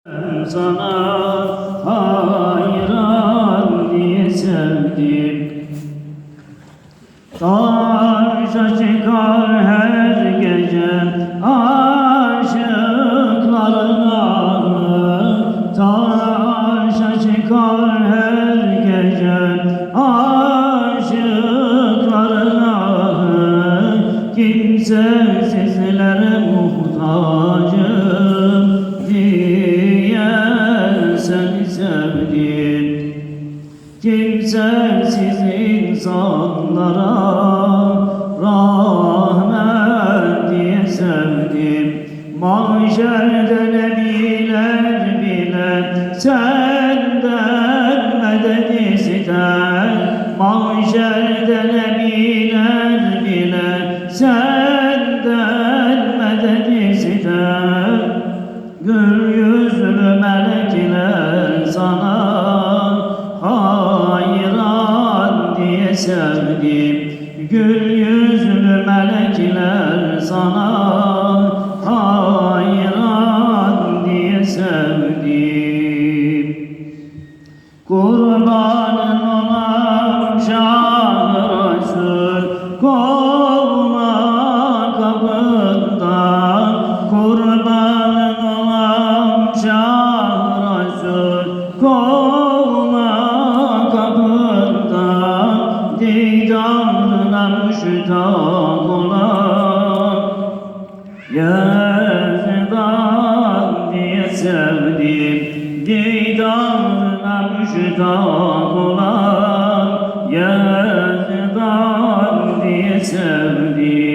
Sana hayran diye sevdim. Taşa çıkar her gece aşıkların ağrı. Taşa çıkar her gece aşıkların ağrı. Kimsesizlere muhtacım diye seni sevdim. Kimsesiz insanlara rahmet diye sevdim. Mahşerde nebiler bile senden medet ister. Mahşerde nebiler bile senden medet ister. Gül yüzlü melekler sana hayran diye sevdim. Gül yüzlü melekler sana hayran diye sevdim. Kurbanın olam Şah Resul, kovma kapından. Kurbanın olam Şah Resul, kovma kapından. Didarına müştak olan Yazdan diye sevdim. Didarına müştak olan Yazdan diye sevdim.